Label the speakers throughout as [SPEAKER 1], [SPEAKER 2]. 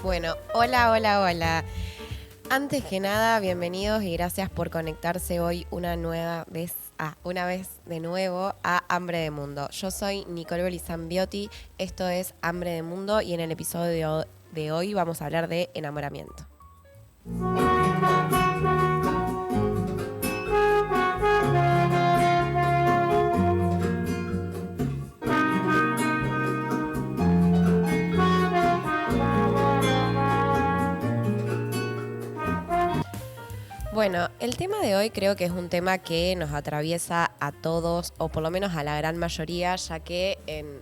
[SPEAKER 1] Bueno, hola, hola, hola. Antes que nada, bienvenidos y gracias por conectarse hoy una vez de nuevo a Hambre de Mundo. Yo soy Nicole Belizambiotti, esto es Hambre de Mundo y en el episodio de hoy vamos a hablar de enamoramiento. Bueno, el tema de hoy creo que es un tema que nos atraviesa a todos, o por lo menos a la gran mayoría, ya que en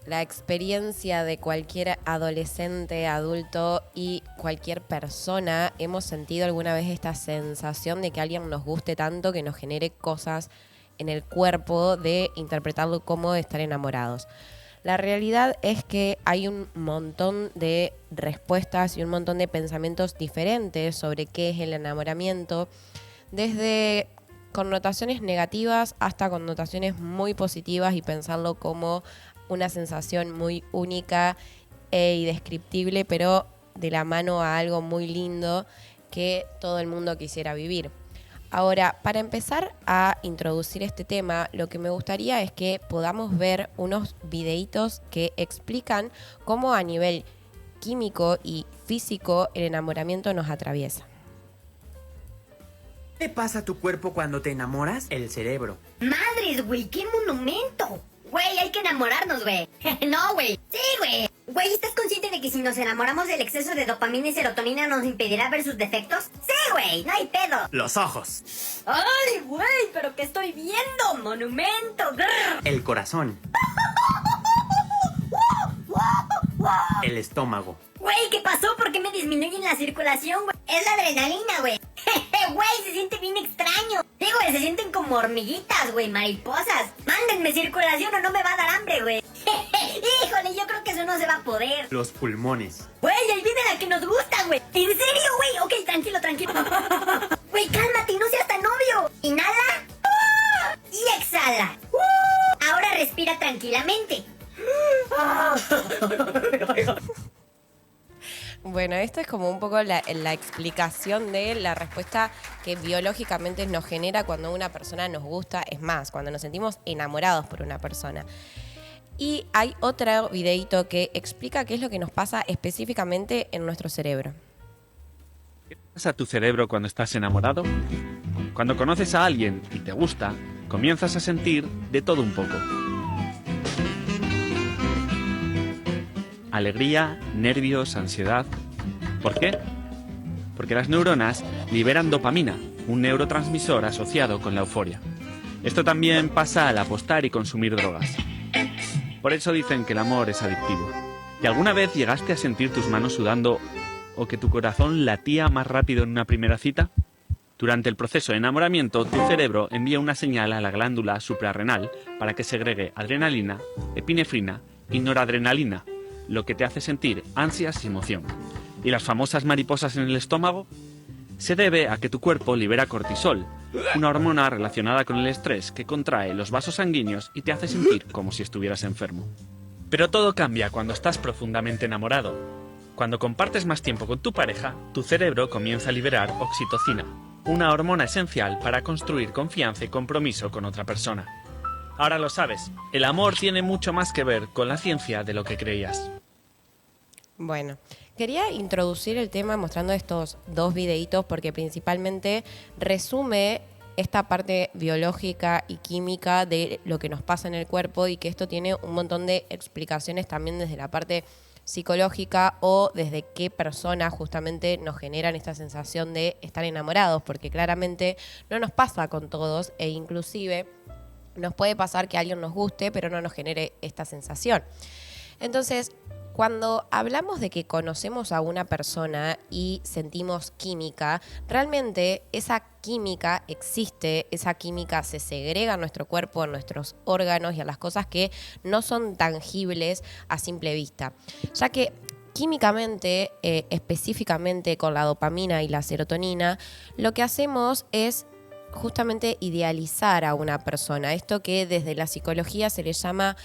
[SPEAKER 1] la experiencia de cualquier adolescente, adulto y cualquier persona hemos sentido alguna vez esta sensación de que alguien nos guste tanto que nos genere cosas en el cuerpo de interpretarlo como estar enamorados. La realidad es que hay un montón de respuestas y un montón de pensamientos diferentes sobre qué es el enamoramiento, desde connotaciones negativas hasta connotaciones muy positivas y pensarlo como una sensación muy única e indescriptible, pero de la mano a algo muy lindo que todo el mundo quisiera vivir. Ahora, para empezar a introducir este tema, lo que me gustaría es que podamos ver unos videitos que explican cómo a nivel químico y físico el enamoramiento nos atraviesa.
[SPEAKER 2] ¿Qué pasa a tu cuerpo cuando te enamoras? El cerebro.
[SPEAKER 3] ¡Madres, güey! ¡Qué monumento! Güey, hay que enamorarnos, güey. No, güey. Sí, güey. Güey, ¿estás consciente de que si nos enamoramos del exceso de dopamina y serotonina nos impedirá ver sus defectos? Sí, güey. No hay pedo.
[SPEAKER 2] Los ojos.
[SPEAKER 3] ¡Ay, güey! ¿Pero qué estoy viendo? ¡Monumento! ¡Grr!
[SPEAKER 2] El corazón. El estómago.
[SPEAKER 3] Güey, ¿qué pasó? ¿Por qué me disminuyen la circulación, güey? Es la adrenalina, güey. Güey, se siente bien extraño. Sí, güey, se sienten como hormiguitas, güey, mariposas. Mándenme circulación o no me va a dar hambre, güey. Híjole, yo creo que eso no se va a poder.
[SPEAKER 2] Los pulmones.
[SPEAKER 3] Güey, ahí viene la que nos gusta, güey. ¿En serio, güey? Ok, tranquilo, tranquilo. Güey, cálmate, no seas tan obvio. Inhala. Y exhala. Ahora respira tranquilamente.
[SPEAKER 1] Bueno, esto es como un poco la explicación de la respuesta que biológicamente nos genera cuando una persona nos gusta, es más, cuando nos sentimos enamorados por una persona. Y hay otro videito que explica qué es lo que nos pasa específicamente en nuestro cerebro.
[SPEAKER 4] ¿Qué pasa a tu cerebro cuando estás enamorado? Cuando conoces a alguien y te gusta, comienzas a sentir de todo un poco. Alegría, nervios, ansiedad. ¿Por qué? Porque las neuronas liberan dopamina, un neurotransmisor asociado con la euforia. Esto también pasa al apostar y consumir drogas. Por eso dicen que el amor es adictivo. ¿Y alguna vez llegaste a sentir tus manos sudando o que tu corazón latía más rápido en una primera cita? Durante el proceso de enamoramiento, tu cerebro envía una señal a la glándula suprarrenal para que segregue adrenalina, epinefrina y noradrenalina, lo que te hace sentir ansias y emoción. ¿Y las famosas mariposas en el estómago? Se debe a que tu cuerpo libera cortisol, una hormona relacionada con el estrés que contrae los vasos sanguíneos y te hace sentir como si estuvieras enfermo. Pero todo cambia cuando estás profundamente enamorado. Cuando compartes más tiempo con tu pareja, tu cerebro comienza a liberar oxitocina, una hormona esencial para construir confianza y compromiso con otra persona. Ahora lo sabes, el amor tiene mucho más que ver con la ciencia de lo que creías.
[SPEAKER 1] Bueno, quería introducir el tema mostrando estos dos videitos porque principalmente resume esta parte biológica y química de lo que nos pasa en el cuerpo y que esto tiene un montón de explicaciones también desde la parte psicológica o desde qué personas justamente nos generan esta sensación de estar enamorados, porque claramente no nos pasa con todos e inclusive nos puede pasar que a alguien nos guste, pero no nos genere esta sensación. Entonces, cuando hablamos de que conocemos a una persona y sentimos química, realmente esa química existe, esa química se segrega en nuestro cuerpo, en nuestros órganos y a las cosas que no son tangibles a simple vista. Ya que químicamente, específicamente con la dopamina y la serotonina, lo que hacemos es justamente idealizar a una persona. Esto que desde la psicología se le llama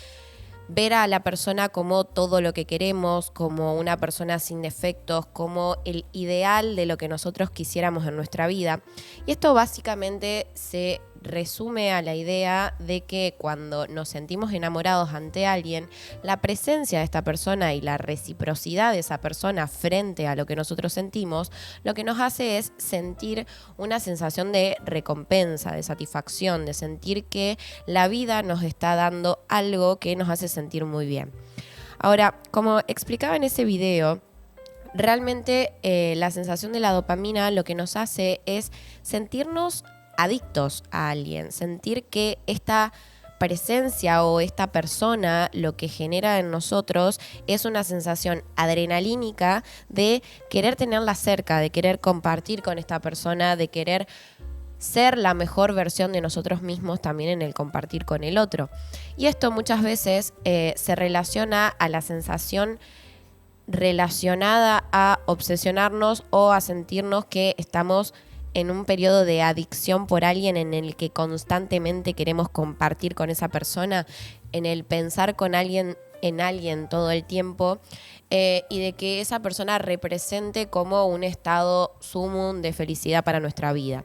[SPEAKER 1] ver a la persona como todo lo que queremos, como una persona sin defectos, como el ideal de lo que nosotros quisiéramos en nuestra vida. Y esto básicamente se resume a la idea de que cuando nos sentimos enamorados ante alguien, la presencia de esta persona y la reciprocidad de esa persona frente a lo que nosotros sentimos, lo que nos hace es sentir una sensación de recompensa, de satisfacción, de sentir que la vida nos está dando algo que nos hace sentir muy bien. Ahora, como explicaba en ese video, realmente la sensación de la dopamina lo que nos hace es sentirnos adictos a alguien, sentir que esta presencia o esta persona lo que genera en nosotros es una sensación adrenalínica de querer tenerla cerca, de querer compartir con esta persona, de querer ser la mejor versión de nosotros mismos también en el compartir con el otro. Y esto muchas veces se relaciona a la sensación relacionada a obsesionarnos o a sentirnos que estamos en un periodo de adicción por alguien en el que constantemente queremos compartir con esa persona, en el pensar con alguien en alguien todo el tiempo y de que esa persona represente como un estado sumum de felicidad para nuestra vida.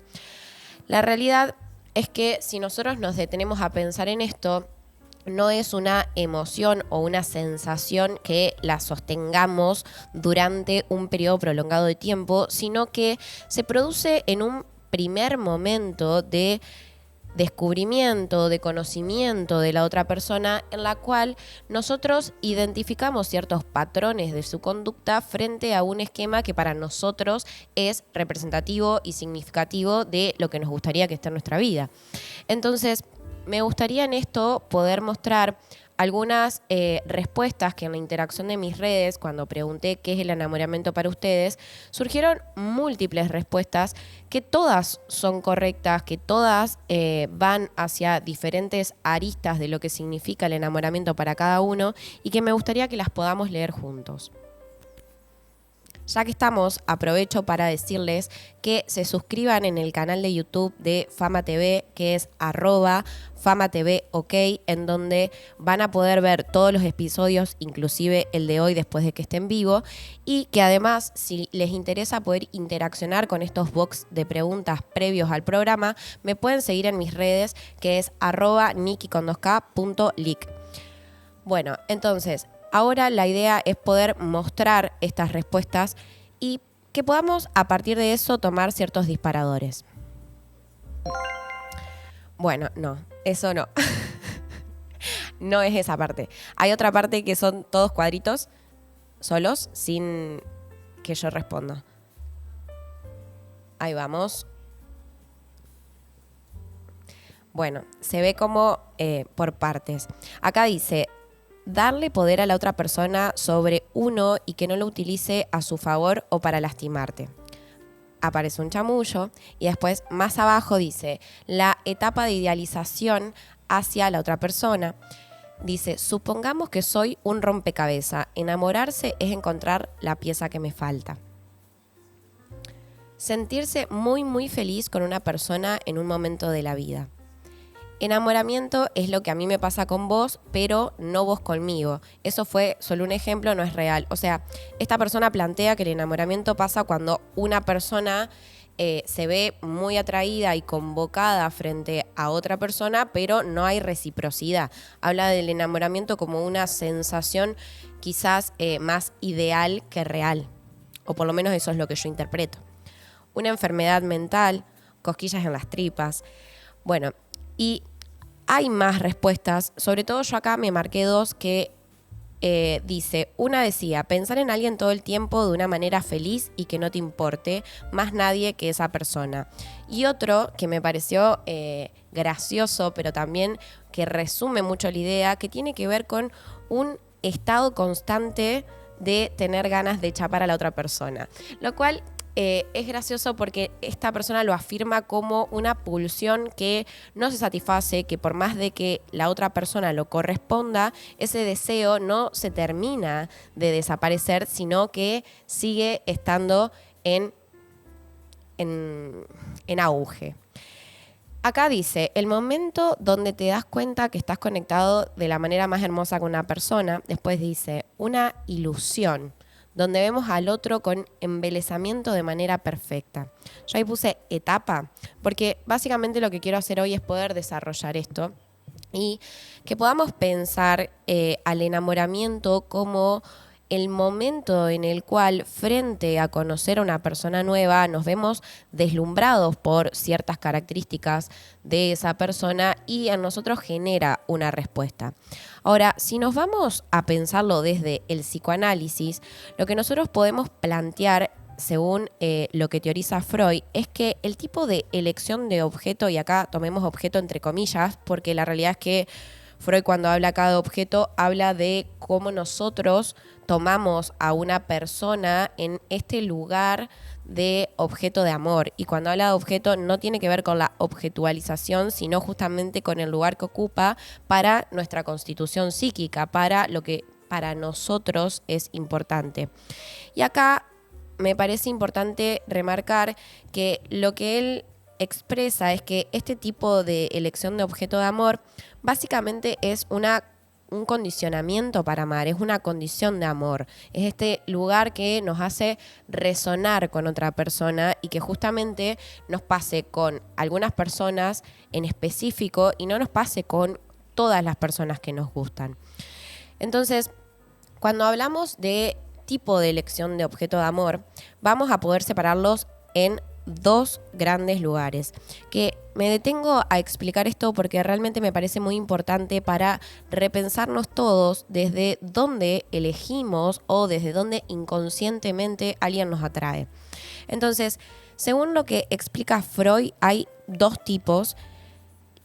[SPEAKER 1] La realidad es que si nosotros nos detenemos a pensar en esto, no es una emoción o una sensación que la sostengamos durante un periodo prolongado de tiempo, sino que se produce en un primer momento de descubrimiento, de conocimiento de la otra persona, en la cual nosotros identificamos ciertos patrones de su conducta frente a un esquema que para nosotros es representativo y significativo de lo que nos gustaría que esté en nuestra vida. Entonces, me gustaría en esto poder mostrar algunas respuestas que en la interacción de mis redes, cuando pregunté qué es el enamoramiento para ustedes, surgieron múltiples respuestas que todas son correctas, que todas van hacia diferentes aristas de lo que significa el enamoramiento para cada uno y que me gustaría que las podamos leer juntos. Ya que estamos, aprovecho para decirles que se suscriban en el canal de YouTube de Fama TV, que es @FamaTVOK, en donde van a poder ver todos los episodios, inclusive el de hoy después de que esté en vivo, y que además, si les interesa poder interaccionar con estos box de preguntas previos al programa, me pueden seguir en mis redes, que es @niki_2k.lic. Bueno, entonces, ahora la idea es poder mostrar estas respuestas y que podamos a partir de eso tomar ciertos disparadores. Bueno, no, eso no. No es esa parte. Hay otra parte que son todos cuadritos solos sin que yo responda. Ahí vamos. Bueno, se ve como por partes. Acá dice: darle poder a la otra persona sobre uno y que no lo utilice a su favor o para lastimarte. Aparece un chamullo y después más abajo dice la etapa de idealización hacia la otra persona. Dice: supongamos que soy un rompecabezas. Enamorarse es encontrar la pieza que me falta. Sentirse muy muy feliz con una persona en un momento de la vida. Enamoramiento es lo que a mí me pasa con vos, pero no vos conmigo. Eso fue solo un ejemplo, no es real. O sea, esta persona plantea que el enamoramiento pasa cuando una persona se ve muy atraída y convocada frente a otra persona, pero no hay reciprocidad. Habla del enamoramiento como una sensación quizás más ideal que real. O por lo menos eso es lo que yo interpreto. Una enfermedad mental, cosquillas en las tripas. Bueno, y hay más respuestas, sobre todo yo acá me marqué dos que dice, una decía, pensar en alguien todo el tiempo de una manera feliz y que no te importe más nadie que esa persona. Y otro que me pareció gracioso, pero también que resume mucho la idea, que tiene que ver con un estado constante de tener ganas de chapar a la otra persona. Lo cual es gracioso porque esta persona lo afirma como una pulsión que no se satisface, que por más de que la otra persona lo corresponda, ese deseo no se termina de desaparecer, sino que sigue estando en auge. Acá dice, el momento donde te das cuenta que estás conectado de la manera más hermosa con una persona. Después dice, una ilusión, donde vemos al otro con embelesamiento de manera perfecta. Yo ahí puse etapa, porque básicamente lo que quiero hacer hoy es poder desarrollar esto y que podamos pensar al enamoramiento como el momento en el cual, frente a conocer a una persona nueva, nos vemos deslumbrados por ciertas características de esa persona y en nosotros genera una respuesta. Ahora, si nos vamos a pensarlo desde el psicoanálisis, lo que nosotros podemos plantear, según lo que teoriza Freud, es que el tipo de elección de objeto, y acá tomemos objeto entre comillas, porque la realidad es que Freud, cuando habla acá de objeto, habla de cómo nosotros tomamos a una persona en este lugar de objeto de amor. Y cuando habla de objeto no tiene que ver con la objetualización, sino justamente con el lugar que ocupa para nuestra constitución psíquica, para lo que para nosotros es importante. Y acá me parece importante remarcar que lo que él expresa es que este tipo de elección de objeto de amor básicamente es un condicionamiento para amar, es una condición de amor, es este lugar que nos hace resonar con otra persona y que justamente nos pase con algunas personas en específico y no nos pase con todas las personas que nos gustan. Entonces, cuando hablamos de tipo de elección de objeto de amor, vamos a poder separarlos en dos grandes lugares, que me detengo a explicar esto porque realmente me parece muy importante para repensarnos todos desde dónde elegimos o desde dónde inconscientemente alguien nos atrae. Entonces, según lo que explica Freud, hay dos tipos.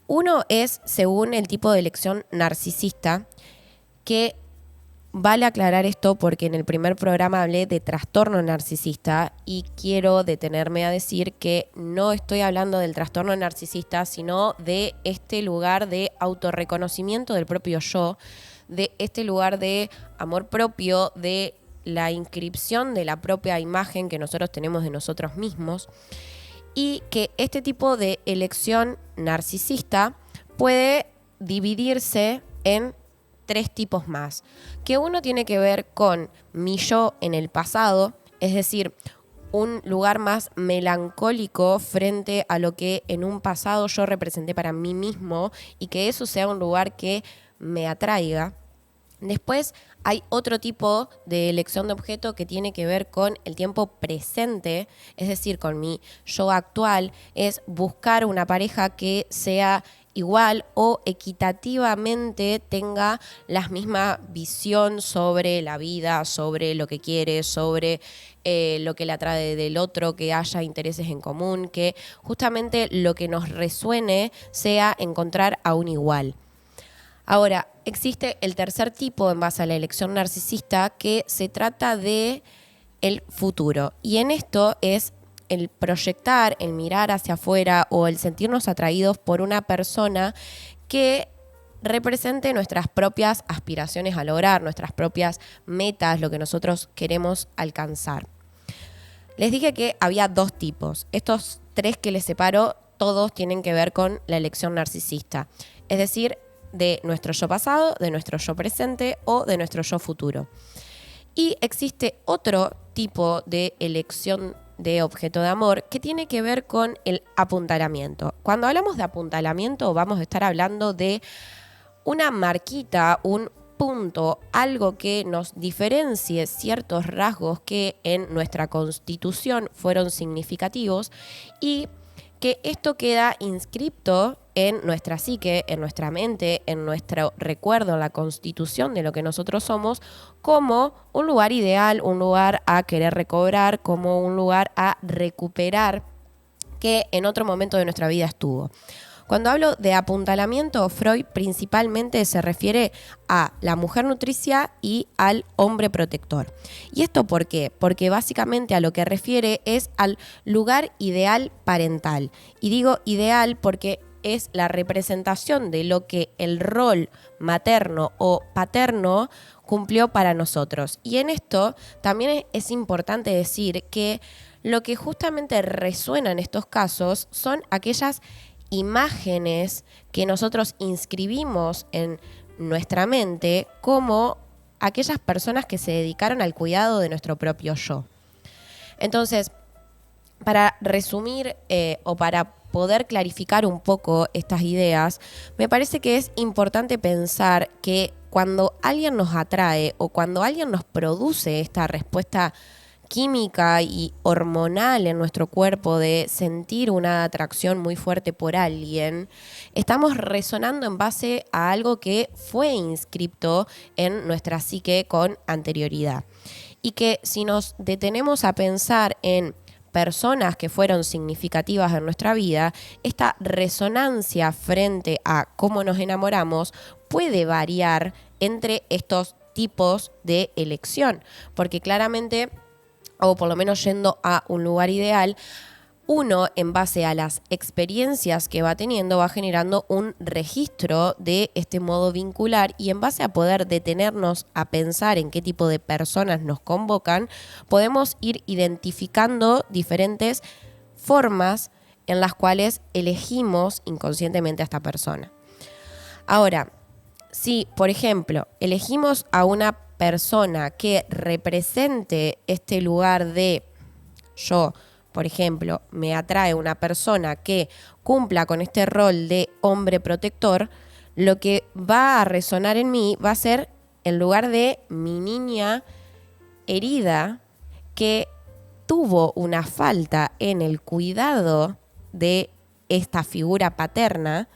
[SPEAKER 1] Uno es según el tipo de elección narcisista, que vale aclarar esto porque en el primer programa hablé de trastorno narcisista y quiero detenerme a decir que no estoy hablando del trastorno narcisista, sino de este lugar de autorreconocimiento del propio yo, de este lugar de amor propio, de la inscripción de la propia imagen que nosotros tenemos de nosotros mismos, y que este tipo de elección narcisista puede dividirse en tres tipos más, que uno tiene que ver con mi yo en el pasado, es decir, un lugar más melancólico frente a lo que en un pasado yo representé para mí mismo y que eso sea un lugar que me atraiga. Después hay otro tipo de elección de objeto que tiene que ver con el tiempo presente, es decir, con mi yo actual, es buscar una pareja que sea igual o equitativamente tenga la misma visión sobre la vida, sobre lo que quiere, sobre lo que le atrae del otro, que haya intereses en común, que justamente lo que nos resuene sea encontrar a un igual. Ahora, existe el tercer tipo en base a la elección narcisista que se trata de el futuro. Y en esto es el proyectar, el mirar hacia afuera o el sentirnos atraídos por una persona que represente nuestras propias aspiraciones a lograr, nuestras propias metas, lo que nosotros queremos alcanzar. Les dije que había dos tipos. Estos tres que les separo, todos tienen que ver con la elección narcisista. Es decir, de nuestro yo pasado, de nuestro yo presente o de nuestro yo futuro. Y existe otro tipo de elección de objeto de amor que tiene que ver con el apuntalamiento. Cuando hablamos de apuntalamiento vamos a estar hablando de una marquita, un punto, algo que nos diferencie ciertos rasgos que en nuestra constitución fueron significativos y que esto queda inscripto en nuestra psique, en nuestra mente, en nuestro recuerdo, en la constitución de lo que nosotros somos, como un lugar ideal, un lugar a querer recobrar, como un lugar a recuperar que en otro momento de nuestra vida estuvo. Cuando hablo de apuntalamiento, Freud principalmente se refiere a la mujer nutricia y al hombre protector. ¿Y esto por qué? Porque básicamente a lo que refiere es al lugar ideal parental. Y digo ideal porque es la representación de lo que el rol materno o paterno cumplió para nosotros. Y en esto también es importante decir que lo que justamente resuena en estos casos son aquellas imágenes que nosotros inscribimos en nuestra mente como aquellas personas que se dedicaron al cuidado de nuestro propio yo. Entonces, para resumir o para poder clarificar un poco estas ideas, me parece que es importante pensar que cuando alguien nos atrae o cuando alguien nos produce esta respuesta química y hormonal en nuestro cuerpo de sentir una atracción muy fuerte por alguien, estamos resonando en base a algo que fue inscripto en nuestra psique con anterioridad. Y que si nos detenemos a pensar en personas que fueron significativas en nuestra vida, esta resonancia frente a cómo nos enamoramos puede variar entre estos tipos de elección, porque claramente, o por lo menos yendo a un lugar ideal, uno, en base a las experiencias que va teniendo, va generando un registro de este modo vincular, y en base a poder detenernos a pensar en qué tipo de personas nos convocan, podemos ir identificando diferentes formas en las cuales elegimos inconscientemente a esta persona. Ahora, si, por ejemplo, elegimos a una persona que represente este lugar de yo, por ejemplo, me atrae una persona que cumpla con este rol de hombre protector, lo que va a resonar en mí va a ser el lugar de mi niña herida que tuvo una falta en el cuidado de esta figura paterna,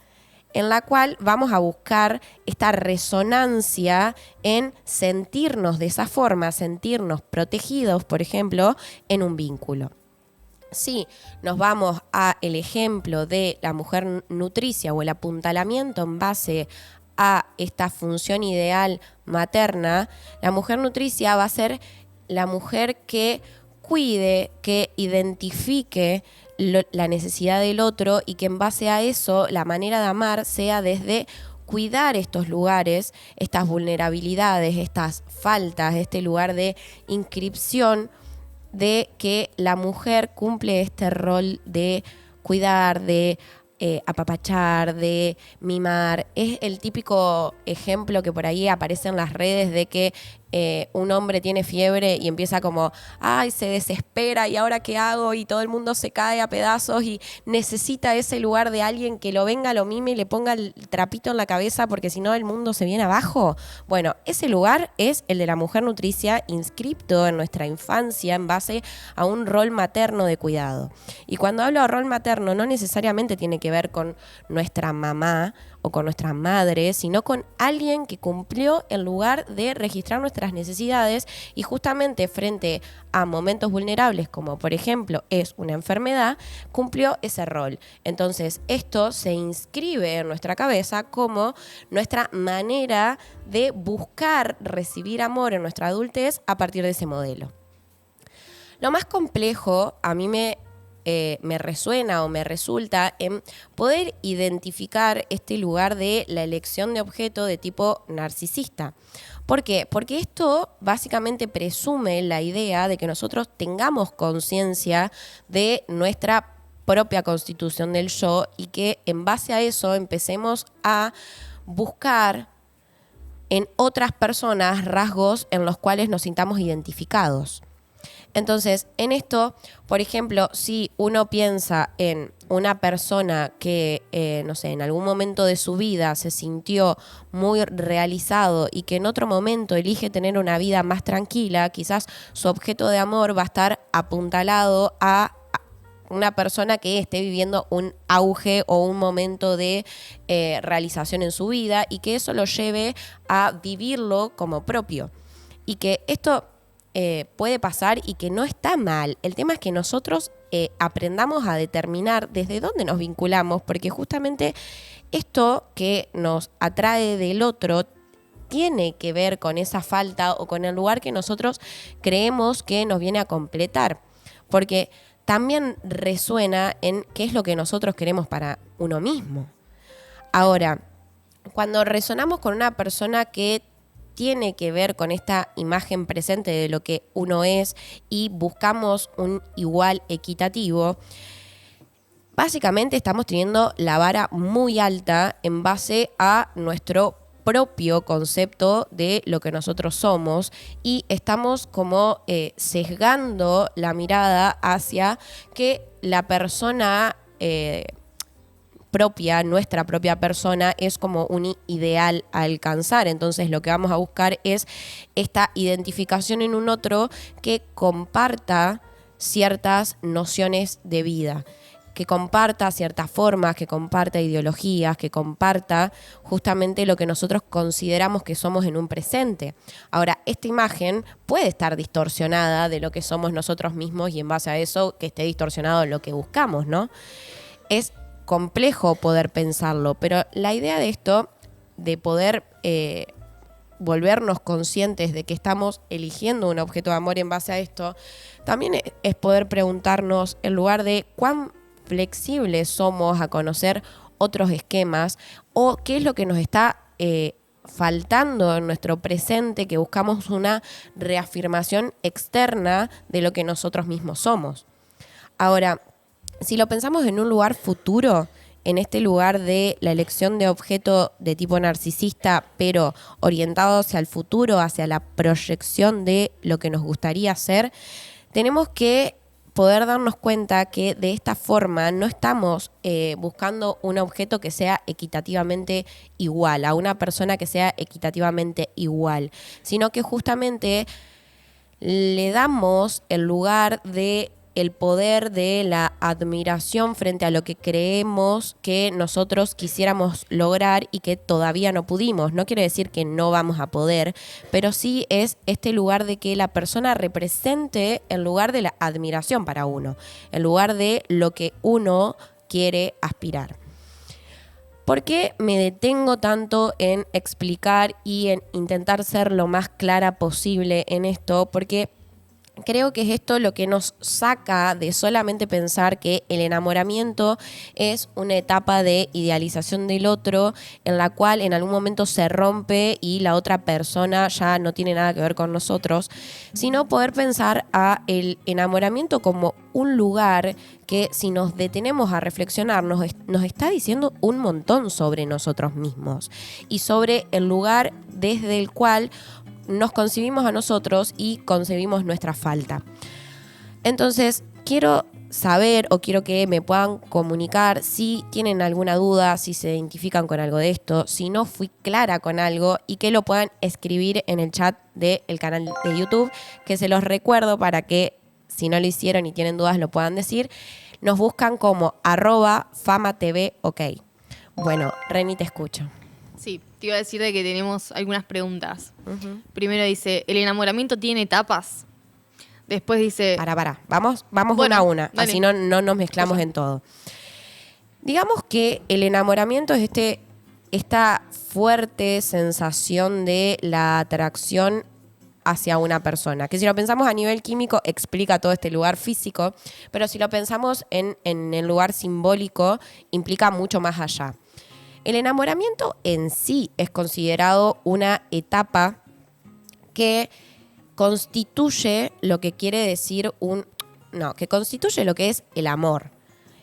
[SPEAKER 1] en la cual vamos a buscar esta resonancia en sentirnos de esa forma, sentirnos protegidos, por ejemplo, en un vínculo. Si nos vamos al ejemplo de la mujer nutricia o el apuntalamiento en base a esta función ideal materna, la mujer nutricia va a ser la mujer que cuide, que identifique la necesidad del otro, y que en base a eso la manera de amar sea desde cuidar estos lugares, estas vulnerabilidades, estas faltas, este lugar de inscripción de que la mujer cumple este rol de cuidar, de apapachar, de mimar. Es el típico ejemplo que por ahí aparece en las redes de que un hombre tiene fiebre y empieza como, ay, se desespera y ahora qué hago, y todo el mundo se cae a pedazos y necesita ese lugar de alguien que lo venga, lo mime y le ponga el trapito en la cabeza, porque si no el mundo se viene abajo. Bueno, ese lugar es el de la mujer nutricia, inscripto en nuestra infancia en base a un rol materno de cuidado. Y cuando hablo de rol materno, no necesariamente tiene que ver con nuestra mamá o con nuestra madre, sino con alguien que cumplió el lugar de registrar nuestras necesidades, y justamente frente a momentos vulnerables, como por ejemplo es una enfermedad, cumplió ese rol. Entonces esto se inscribe en nuestra cabeza como nuestra manera de buscar recibir amor en nuestra adultez a partir de ese modelo. Lo más complejo a mí me resuena o me resulta en poder identificar este lugar de la elección de objeto de tipo narcisista. ¿Por qué? Porque esto básicamente presume la idea de que nosotros tengamos conciencia de nuestra propia constitución del yo, y que en base a eso empecemos a buscar en otras personas rasgos en los cuales nos sintamos identificados. Entonces, en esto, por ejemplo, si uno piensa en una persona que, no sé, en algún momento de su vida se sintió muy realizado y que en otro momento elige tener una vida más tranquila, quizás su objeto de amor va a estar apuntalado a una persona que esté viviendo un auge o un momento de realización en su vida, y que eso lo lleve a vivirlo como propio. Y que esto puede pasar y que no está mal. El tema es que nosotros aprendamos a determinar desde dónde nos vinculamos, porque justamente esto que nos atrae del otro tiene que ver con esa falta o con el lugar que nosotros creemos que nos viene a completar, porque también resuena en qué es lo que nosotros queremos para uno mismo. Ahora, cuando resonamos con una persona que tiene que ver con esta imagen presente de lo que uno es y buscamos un igual equitativo, básicamente estamos teniendo la vara muy alta en base a nuestro propio concepto de lo que nosotros somos y estamos como sesgando la mirada hacia que la persona propia, nuestra propia persona, es como un ideal a alcanzar. Entonces lo que vamos a buscar es esta identificación en un otro que comparta ciertas nociones de vida, que comparta ciertas formas, que comparta ideologías, que comparta justamente lo que nosotros consideramos que somos en un presente. Ahora, esta imagen puede estar distorsionada de lo que somos nosotros mismos y en base a eso que esté distorsionado lo que buscamos, ¿no? Es complejo poder pensarlo, pero la idea de esto, de poder volvernos conscientes de que estamos eligiendo un objeto de amor en base a esto, también es poder preguntarnos, en lugar de cuán flexibles somos a conocer otros esquemas o qué es lo que nos está faltando en nuestro presente, que buscamos una reafirmación externa de lo que nosotros mismos somos. Ahora, si lo pensamos en un lugar futuro, en este lugar de la elección de objeto de tipo narcisista, pero orientado hacia el futuro, hacia la proyección de lo que nos gustaría ser, tenemos que poder darnos cuenta que de esta forma no estamos buscando un objeto que sea equitativamente igual, a una persona que sea equitativamente igual, sino que justamente le damos el lugar de el poder de la admiración frente a lo que creemos que nosotros quisiéramos lograr y que todavía no pudimos. No quiere decir que no vamos a poder, pero sí es este lugar de que la persona represente el lugar de la admiración para uno, el lugar de lo que uno quiere aspirar. ¿Por qué me detengo tanto en explicar y en intentar ser lo más clara posible en esto? Porque creo que es esto lo que nos saca de solamente pensar que el enamoramiento es una etapa de idealización del otro en la cual en algún momento se rompe y la otra persona ya no tiene nada que ver con nosotros, sino poder pensar a el enamoramiento como un lugar que, si nos detenemos a reflexionar, nos está diciendo un montón sobre nosotros mismos y sobre el lugar desde el cual nos concebimos a nosotros y concebimos nuestra falta. Entonces, quiero saber o quiero que me puedan comunicar si tienen alguna duda, si se identifican con algo de esto, si no fui clara con algo, y que lo puedan escribir en el chat del canal de YouTube, que se los recuerdo para que, si no lo hicieron y tienen dudas, lo puedan decir. Nos buscan como @FamaTVOK. Bueno, Reni, te escucho.
[SPEAKER 5] Sí, te iba a decir de que tenemos algunas preguntas. Primero dice, ¿el enamoramiento tiene etapas? Después dice... Vamos
[SPEAKER 1] bueno, una a una, dale. Así no nos mezclamos en todo. Digamos que el enamoramiento es esta fuerte sensación de la atracción hacia una persona, que si lo pensamos a nivel químico explica todo este lugar físico, pero si lo pensamos en el lugar simbólico implica mucho más allá. El enamoramiento en sí es considerado una etapa que constituye lo que quiere decir que constituye lo que es el amor.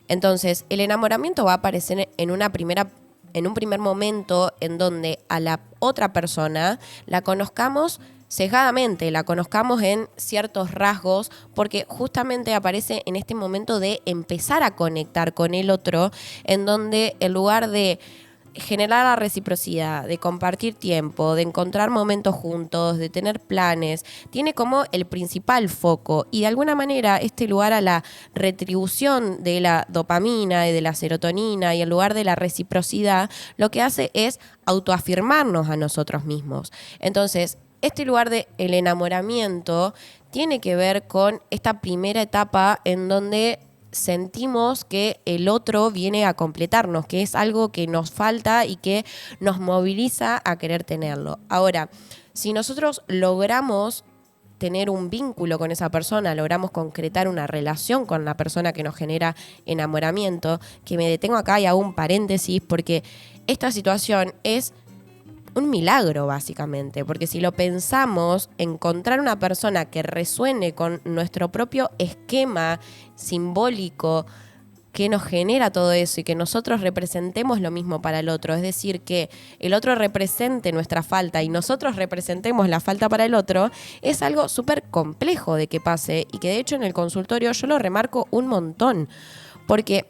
[SPEAKER 1] Entonces, el enamoramiento va a aparecer en un primer momento en donde a la otra persona la conozcamos sesgadamente, la conozcamos en ciertos rasgos, porque justamente aparece en este momento de empezar a conectar con el otro, en donde en lugar de generar la reciprocidad, de compartir tiempo, de encontrar momentos juntos, de tener planes, tiene como el principal foco y de alguna manera este lugar a la retribución de la dopamina y de la serotonina y en lugar de la reciprocidad, lo que hace es autoafirmarnos a nosotros mismos. Entonces, este lugar del enamoramiento tiene que ver con esta primera etapa en donde sentimos que el otro viene a completarnos, que es algo que nos falta y que nos moviliza a querer tenerlo. Ahora, si nosotros logramos tener un vínculo con esa persona, logramos concretar una relación con la persona que nos genera enamoramiento, que me detengo acá y hago un paréntesis porque esta situación es un milagro básicamente, porque si lo pensamos, encontrar una persona que resuene con nuestro propio esquema simbólico que nos genera todo eso y que nosotros representemos lo mismo para el otro, es decir, que el otro represente nuestra falta y nosotros representemos la falta para el otro, es algo súper complejo de que pase y que de hecho en el consultorio yo lo remarco un montón, porque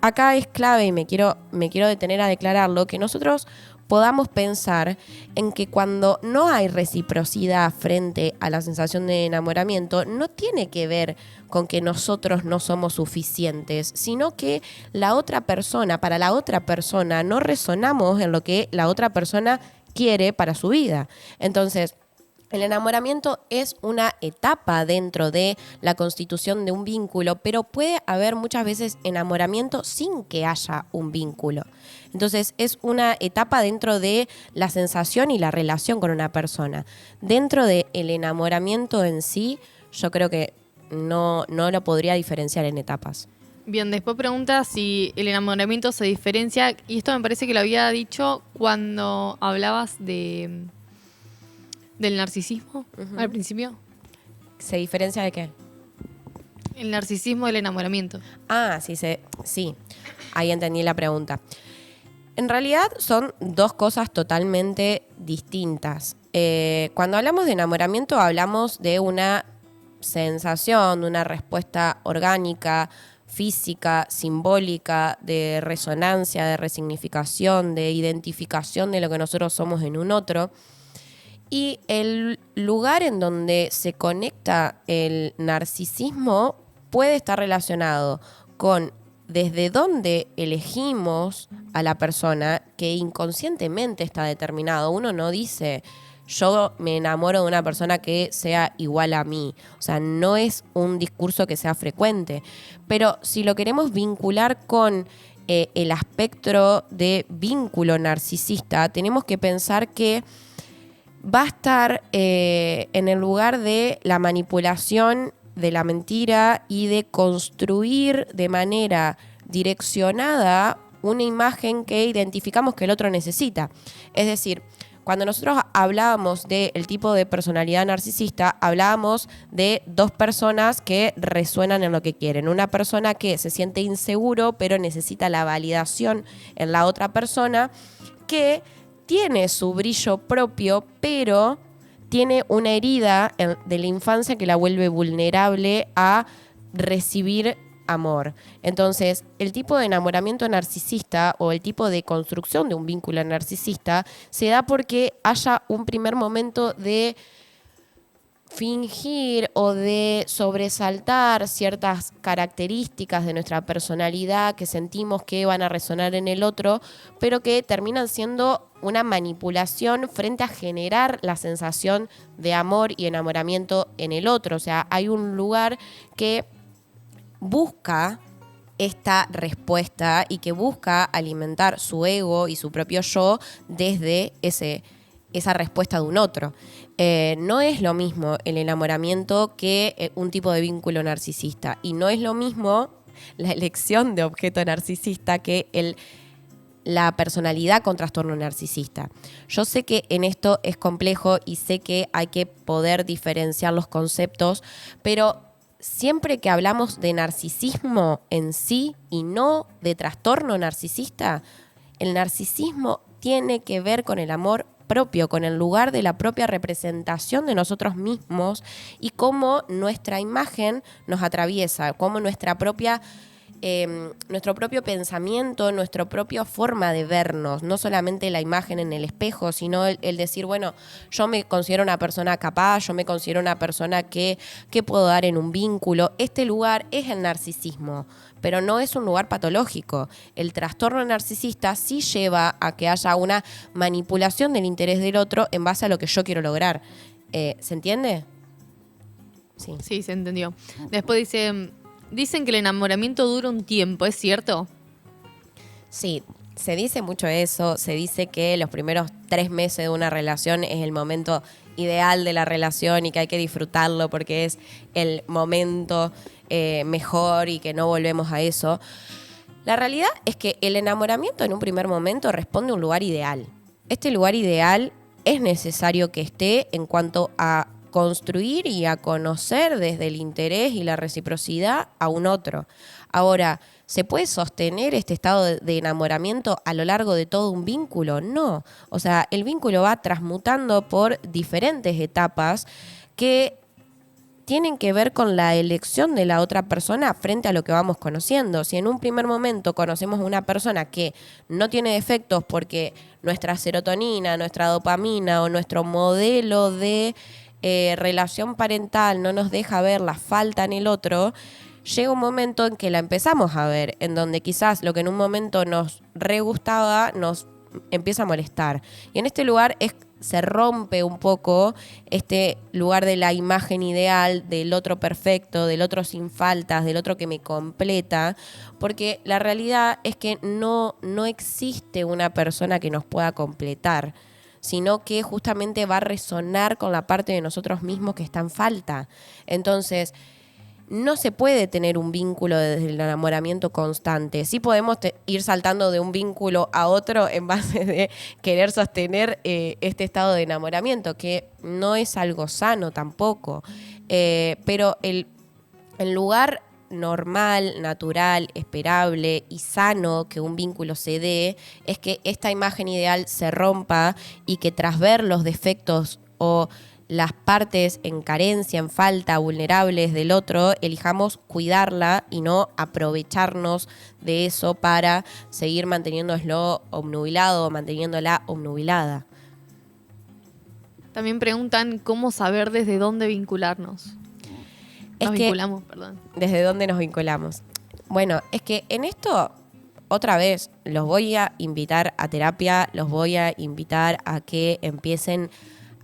[SPEAKER 1] acá es clave y me quiero detener a declararlo, que nosotros podamos pensar en que cuando no hay reciprocidad frente a la sensación de enamoramiento, no tiene que ver con que nosotros no somos suficientes, sino que para la otra persona, no resonamos en lo que la otra persona quiere para su vida. Entonces, el enamoramiento es una etapa dentro de la constitución de un vínculo, pero puede haber muchas veces enamoramiento sin que haya un vínculo. Entonces es una etapa dentro de la sensación y la relación con una persona. Dentro del enamoramiento en sí, yo creo que no lo podría diferenciar en etapas.
[SPEAKER 5] Bien, después pregunta si el enamoramiento se diferencia, y esto me parece que lo había dicho cuando hablabas del narcisismo al principio.
[SPEAKER 1] ¿Se diferencia de qué?
[SPEAKER 5] El narcisismo del enamoramiento.
[SPEAKER 1] Ah, sí, ahí entendí la pregunta. En realidad son dos cosas totalmente distintas. Cuando hablamos de enamoramiento hablamos de una sensación, de una respuesta orgánica, física, simbólica, de resonancia, de resignificación, de identificación de lo que nosotros somos en un otro. Y el lugar en donde se conecta el narcisismo puede estar relacionado con desde dónde elegimos a la persona, que inconscientemente está determinado. Uno no dice, yo me enamoro de una persona que sea igual a mí. O sea, no es un discurso que sea frecuente. Pero si lo queremos vincular con el aspecto de vínculo narcisista, tenemos que pensar que va a estar en el lugar de la manipulación, de la mentira y de construir de manera direccionada una imagen que identificamos que el otro necesita. Es decir, cuando nosotros hablábamos del tipo de personalidad narcisista, hablábamos de dos personas que resuenan en lo que quieren. Una persona que se siente inseguro, pero necesita la validación en la otra persona, que tiene su brillo propio, pero tiene una herida de la infancia que la vuelve vulnerable a recibir amor. Entonces, el tipo de enamoramiento narcisista o el tipo de construcción de un vínculo narcisista se da porque haya un primer momento de fingir o de sobresaltar ciertas características de nuestra personalidad que sentimos que van a resonar en el otro, pero que terminan siendo una manipulación frente a generar la sensación de amor y enamoramiento en el otro. O sea, hay un lugar que busca esta respuesta y que busca alimentar su ego y su propio yo desde esa respuesta de un otro. No es lo mismo el enamoramiento que un tipo de vínculo narcisista. Y no es lo mismo la elección de objeto narcisista que la personalidad con trastorno narcisista. Yo sé que en esto es complejo y sé que hay que poder diferenciar los conceptos, pero siempre que hablamos de narcisismo en sí y no de trastorno narcisista, el narcisismo tiene que ver con el amor propio, con el lugar de la propia representación de nosotros mismos y cómo nuestra imagen nos atraviesa, cómo nuestro propio pensamiento, nuestra propia forma de vernos, no solamente la imagen en el espejo, sino el decir, bueno, yo me considero una persona capaz, yo me considero una persona que puedo dar en un vínculo. Este lugar es el narcisismo, pero no es un lugar patológico. El trastorno narcisista sí lleva a que haya una manipulación del interés del otro en base a lo que yo quiero lograr. ¿Se entiende?
[SPEAKER 5] Sí, se entendió. Después dicen que el enamoramiento dura un tiempo, ¿es cierto?
[SPEAKER 1] Sí, se dice mucho eso. Se dice que los primeros 3 meses de una relación es el momento ideal de la relación y que hay que disfrutarlo porque es el momento mejor y que no volvemos a eso. La realidad es que el enamoramiento en un primer momento responde a un lugar ideal. Este lugar ideal es necesario que esté en cuanto a construir y a conocer desde el interés y la reciprocidad a un otro. Ahora, ¿Se puede sostener este estado de enamoramiento a lo largo de todo un vínculo? No. O sea, el vínculo va transmutando por diferentes etapas que tienen que ver con la elección de la otra persona frente a lo que vamos conociendo. Si en un primer momento conocemos a una persona que no tiene defectos porque nuestra serotonina, nuestra dopamina o nuestro modelo de relación parental no nos deja ver la falta en el otro, llega un momento en que la empezamos a ver, en donde quizás lo que en un momento nos re gustaba nos empieza a molestar. Y en este lugar se rompe un poco este lugar de la imagen ideal, del otro perfecto, del otro sin faltas, del otro que me completa, porque la realidad es que no existe una persona que nos pueda completar, sino que justamente va a resonar con la parte de nosotros mismos que está en falta. Entonces, no se puede tener un vínculo desde el enamoramiento constante. Sí podemos ir saltando de un vínculo a otro en base de querer sostener este estado de enamoramiento, que no es algo sano tampoco. Pero el lugar normal, natural, esperable y sano que un vínculo se dé es que esta imagen ideal se rompa y que tras ver los defectos o las partes en carencia, en falta, vulnerables del otro, elijamos cuidarla y no aprovecharnos de eso para seguir manteniéndolo obnubilado o manteniéndola obnubilada.
[SPEAKER 5] También preguntan cómo saber desde dónde vincularnos.
[SPEAKER 1] ¿Desde dónde nos vinculamos? Bueno, es que en esto, otra vez, los voy a invitar a terapia, los voy a invitar a que empiecen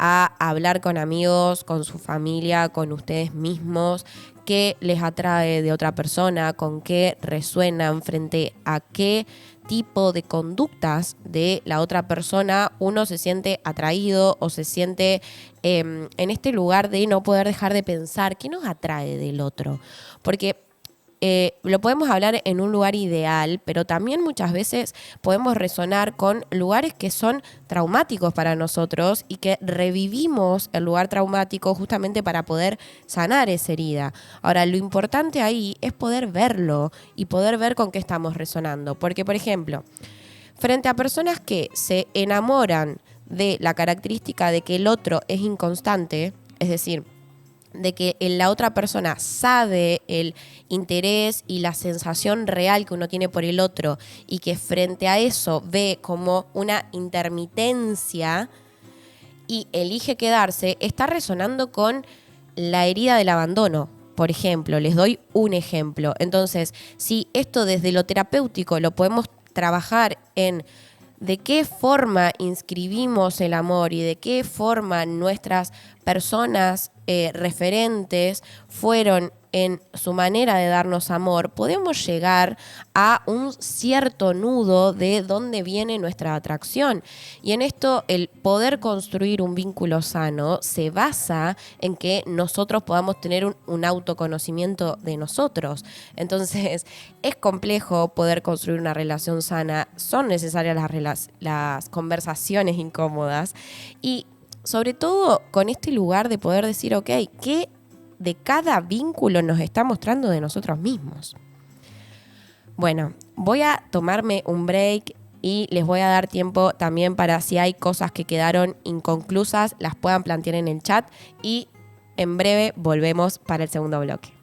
[SPEAKER 1] a hablar con amigos, con su familia, con ustedes mismos, qué les atrae de otra persona, con qué resuenan, frente a qué tipo de conductas de la otra persona uno se siente atraído o se siente en este lugar de no poder dejar de pensar qué nos atrae del otro. Porque lo podemos hablar en un lugar ideal, pero también muchas veces podemos resonar con lugares que son traumáticos para nosotros y que revivimos el lugar traumático justamente para poder sanar esa herida. Ahora, lo importante ahí es poder verlo y poder ver con qué estamos resonando. Porque, por ejemplo, frente a personas que se enamoran de la característica de que el otro es inconstante, es decir, de que la otra persona sabe el interés y la sensación real que uno tiene por el otro y que frente a eso ve como una intermitencia y elige quedarse, está resonando con la herida del abandono. Por ejemplo, les doy un ejemplo. Entonces, si esto desde lo terapéutico lo podemos trabajar en de qué forma inscribimos el amor y de qué forma nuestras personas referentes fueron en su manera de darnos amor, podemos llegar a un cierto nudo de dónde viene nuestra atracción. Y en esto el poder construir un vínculo sano se basa en que nosotros podamos tener un autoconocimiento de nosotros. Entonces es complejo poder construir una relación sana, son necesarias las conversaciones incómodas y sobre todo con este lugar de poder decir, ok, ¿qué de cada vínculo nos está mostrando de nosotros mismos? Bueno, voy a tomarme un break y les voy a dar tiempo también para si hay cosas que quedaron inconclusas, las puedan plantear en el chat y en breve volvemos para el segundo bloque.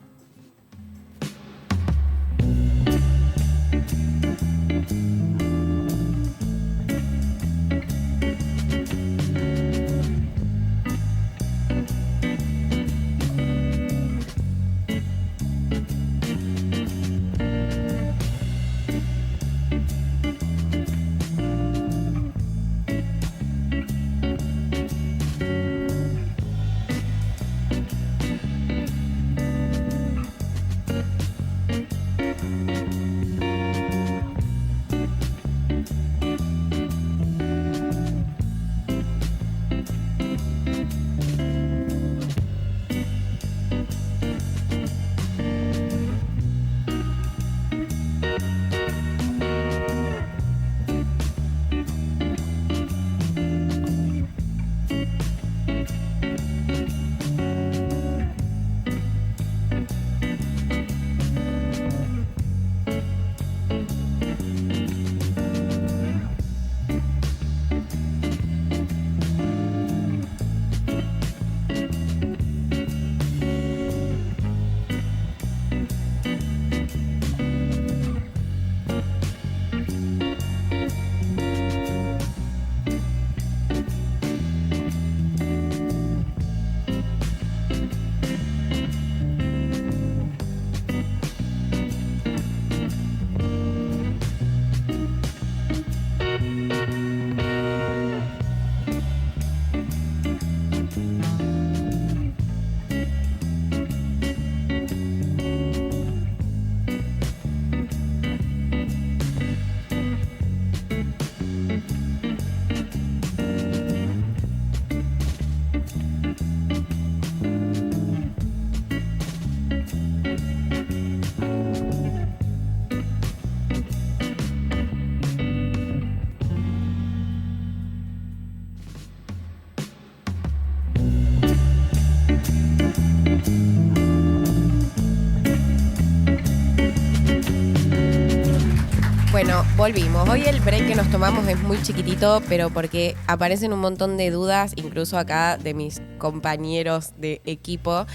[SPEAKER 1] volvimos. Hoy el break que nos tomamos es muy chiquitito, pero porque aparecen un montón de dudas, incluso acá de mis compañeros de equipo,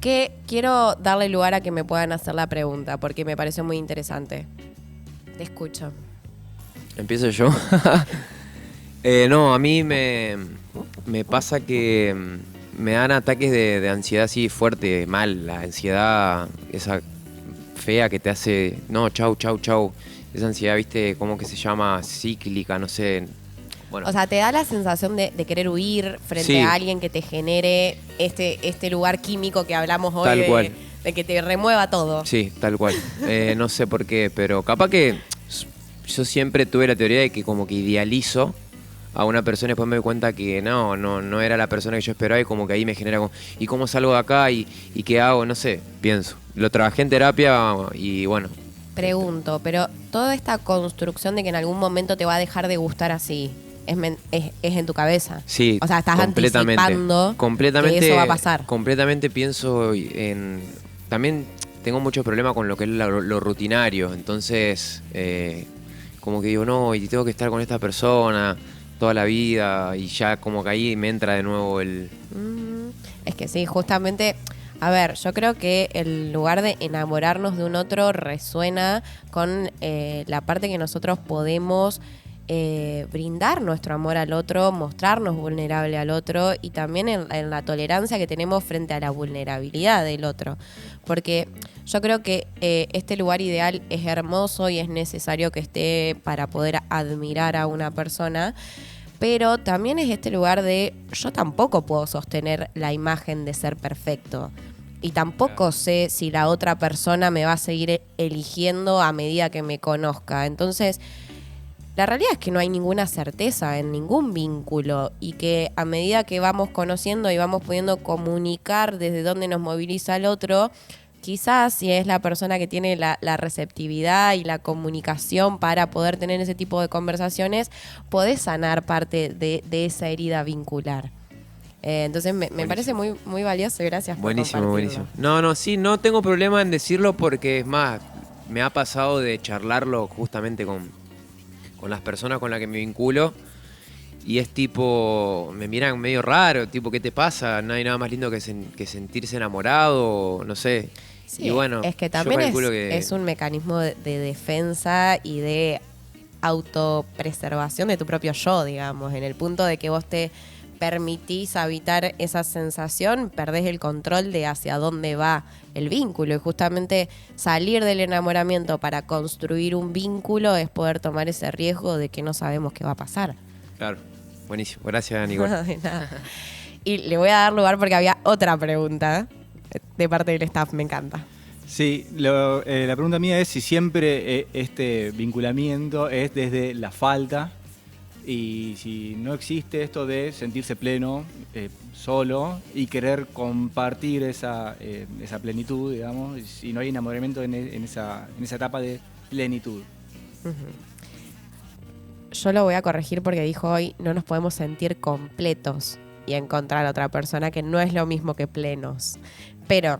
[SPEAKER 1] que quiero darle lugar a que me puedan hacer la pregunta, porque me parece muy interesante. Te escucho.
[SPEAKER 6] ¿Empiezo yo? No, a mí me pasa que me dan ataques de ansiedad así fuerte, mal. La ansiedad, esa fea que te hace, no, chau. Esa ansiedad, viste, ¿cómo que se llama? Cíclica, no sé. Bueno.
[SPEAKER 1] O sea, ¿te da la sensación de querer huir frente a alguien que te genere este lugar químico que hablamos hoy?
[SPEAKER 6] Tal cual.
[SPEAKER 1] De que te remueva todo.
[SPEAKER 6] Sí, tal cual. No sé por qué, pero capaz que yo siempre tuve la teoría de que como que idealizo a una persona y después me doy cuenta que no era la persona que yo esperaba y como que ahí me genera como, ¿y cómo salgo de acá? ¿Y qué hago? No sé, pienso. Lo trabajé en terapia y bueno.
[SPEAKER 1] Pregunto, pero toda esta construcción de que en algún momento te va a dejar de gustar así, ¿es en tu cabeza?
[SPEAKER 6] Sí,
[SPEAKER 1] o sea, estás anticipando que eso va a pasar.
[SPEAKER 6] Completamente pienso en... También tengo muchos problemas con lo que es lo rutinario, entonces como que digo, no, y tengo que estar con esta persona toda la vida y ya como que ahí me entra de nuevo el...
[SPEAKER 1] Es que sí, justamente... A ver, yo creo que el lugar de enamorarnos de un otro resuena con la parte que nosotros podemos brindar nuestro amor al otro, mostrarnos vulnerable al otro y también en la tolerancia que tenemos frente a la vulnerabilidad del otro. Porque yo creo que este lugar ideal es hermoso y es necesario que esté para poder admirar a una persona. Pero también es este lugar de yo tampoco puedo sostener la imagen de ser perfecto. Y tampoco sé si la otra persona me va a seguir eligiendo a medida que me conozca. Entonces, la realidad es que no hay ninguna certeza en ningún vínculo. Y que a medida que vamos conociendo y vamos pudiendo comunicar desde dónde nos moviliza el otro, quizás si es la persona que tiene la receptividad y la comunicación para poder tener ese tipo de conversaciones, podés sanar parte de esa herida vincular. Entonces me parece muy, muy valioso. Gracias por compartirlo.
[SPEAKER 6] Buenísimo. Sí, no tengo problema en decirlo porque es más, me ha pasado de charlarlo justamente con las personas con las que me vinculo. Y es tipo, me miran medio raro, tipo, ¿qué te pasa? No hay nada más lindo que sentirse enamorado, no sé.
[SPEAKER 1] Sí,
[SPEAKER 6] y bueno,
[SPEAKER 1] es que también es un mecanismo de defensa y de autopreservación de tu propio yo, digamos. En el punto de que vos te permitís habitar esa sensación, perdés el control de hacia dónde va el vínculo. Y justamente salir del enamoramiento para construir un vínculo es poder tomar ese riesgo de que no sabemos qué va a pasar.
[SPEAKER 6] Claro, buenísimo. Gracias, Nicole.
[SPEAKER 1] No, de nada. Y le voy a dar lugar porque había otra pregunta de parte del staff, me encanta.
[SPEAKER 7] Sí, la pregunta mía es si siempre este vinculamiento es desde la falta y si no existe esto de sentirse pleno, solo y querer compartir esa plenitud, digamos, si no hay enamoramiento en esa etapa de plenitud.
[SPEAKER 1] Yo lo voy a corregir porque dijo hoy, no nos podemos sentir completos y encontrar a otra persona, que no es lo mismo que plenos. Pero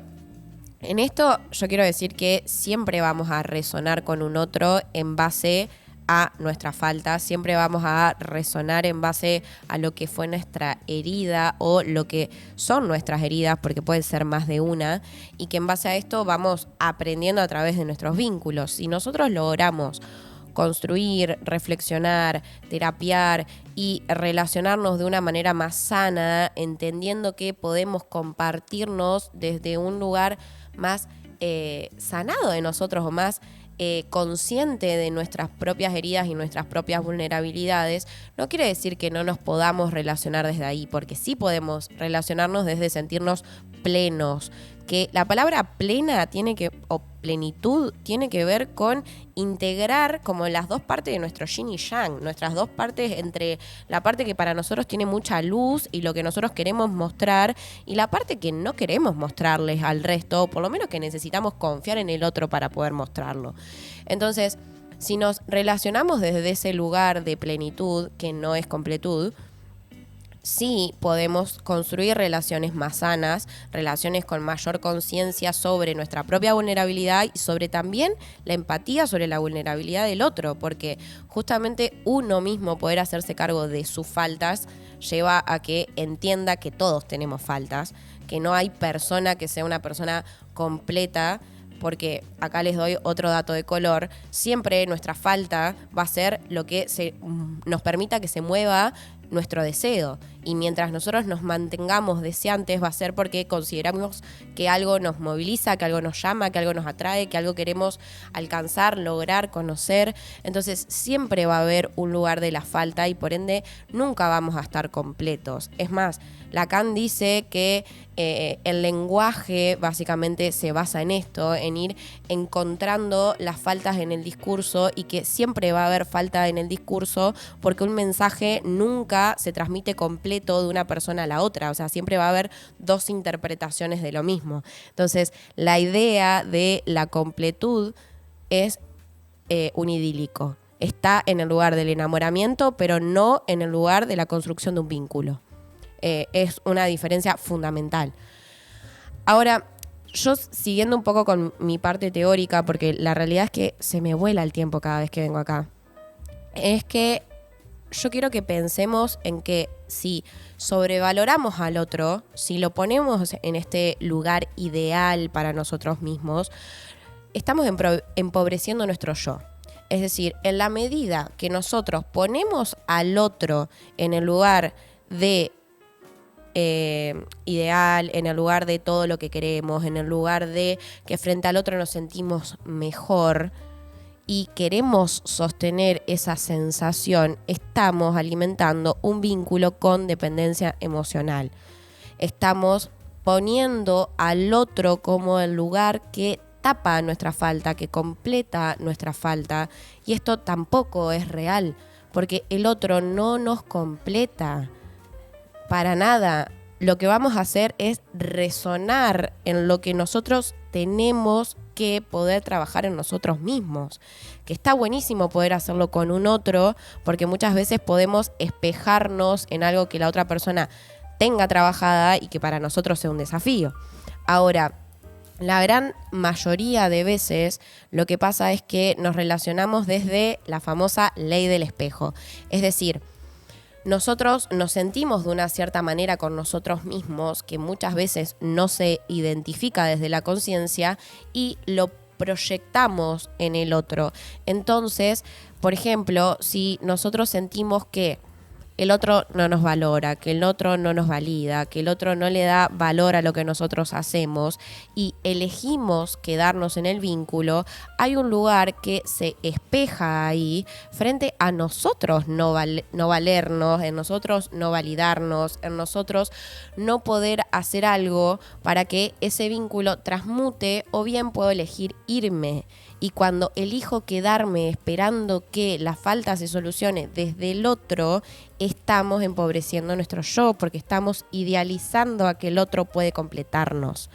[SPEAKER 1] en esto yo quiero decir que siempre vamos a resonar con un otro en base a nuestra falta, siempre vamos a resonar en base a lo que fue nuestra herida o lo que son nuestras heridas, porque puede ser más de una, y que en base a esto vamos aprendiendo a través de nuestros vínculos. Si nosotros logramos construir, reflexionar, terapiar y relacionarnos de una manera más sana, entendiendo que podemos compartirnos desde un lugar más sanado de nosotros o más consciente de nuestras propias heridas y nuestras propias vulnerabilidades, no quiere decir que no nos podamos relacionar desde ahí, porque sí podemos relacionarnos desde sentirnos plenos, que la palabra plena o plenitud tiene que ver con integrar como las dos partes de nuestro yin y yang, nuestras dos partes, entre la parte que para nosotros tiene mucha luz y lo que nosotros queremos mostrar y la parte que no queremos mostrarles al resto, o por lo menos que necesitamos confiar en el otro para poder mostrarlo. Entonces, si nos relacionamos desde ese lugar de plenitud, que no es completud, sí podemos construir relaciones más sanas, relaciones con mayor conciencia sobre nuestra propia vulnerabilidad y sobre también la empatía sobre la vulnerabilidad del otro, porque justamente uno mismo poder hacerse cargo de sus faltas lleva a que entienda que todos tenemos faltas, que no hay persona que sea una persona completa, porque acá les doy otro dato de color, siempre nuestra falta va a ser lo que nos permita que se mueva nuestro deseo. Y mientras nosotros nos mantengamos deseantes va a ser porque consideramos que algo nos moviliza, que algo nos llama, que algo nos atrae, que algo queremos alcanzar, lograr, conocer. Entonces siempre va a haber un lugar de la falta y por ende nunca vamos a estar completos. Es más, Lacan dice que el lenguaje básicamente se basa en esto, en ir encontrando las faltas en el discurso y que siempre va a haber falta en el discurso porque un mensaje nunca se transmite completo de una persona a la otra, o sea, siempre va a haber dos interpretaciones de lo mismo. Entonces, la idea de la completud es un idílico. Está en el lugar del enamoramiento, pero no en el lugar de la construcción de un vínculo. Es una diferencia fundamental. Ahora, yo siguiendo un poco con mi parte teórica, porque la realidad es que se me vuela el tiempo cada vez que vengo acá, es que yo quiero que pensemos en que si sobrevaloramos al otro, si lo ponemos en este lugar ideal para nosotros mismos, estamos empobreciendo nuestro yo. Es decir, en la medida que nosotros ponemos al otro en el lugar de ideal, en el lugar de todo lo que queremos, en el lugar de que frente al otro nos sentimos mejor y queremos sostener esa sensación, estamos alimentando un vínculo con dependencia emocional. Estamos poniendo al otro como el lugar que tapa nuestra falta, que completa nuestra falta, y esto tampoco es real, porque el otro no nos completa. Para nada. Lo que vamos a hacer es resonar en lo que nosotros tenemos que poder trabajar en nosotros mismos. Que está buenísimo poder hacerlo con un otro, porque muchas veces podemos espejarnos en algo que la otra persona tenga trabajada y que para nosotros sea un desafío. Ahora, la gran mayoría de veces lo que pasa es que nos relacionamos desde la famosa ley del espejo. Es decir, nosotros nos sentimos de una cierta manera con nosotros mismos que muchas veces no se identifica desde la conciencia y lo proyectamos en el otro. Entonces, por ejemplo, si nosotros sentimos que el otro no nos valora, que el otro no nos valida, que el otro no le da valor a lo que nosotros hacemos y elegimos quedarnos en el vínculo, hay un lugar que se espeja ahí frente a nosotros no valernos, en nosotros no validarnos, en nosotros no poder hacer algo para que ese vínculo transmute, o bien puedo elegir irme. Y cuando elijo quedarme esperando que la falta se solucione desde el otro, estamos empobreciendo nuestro yo, porque estamos idealizando a que el otro puede completarnos.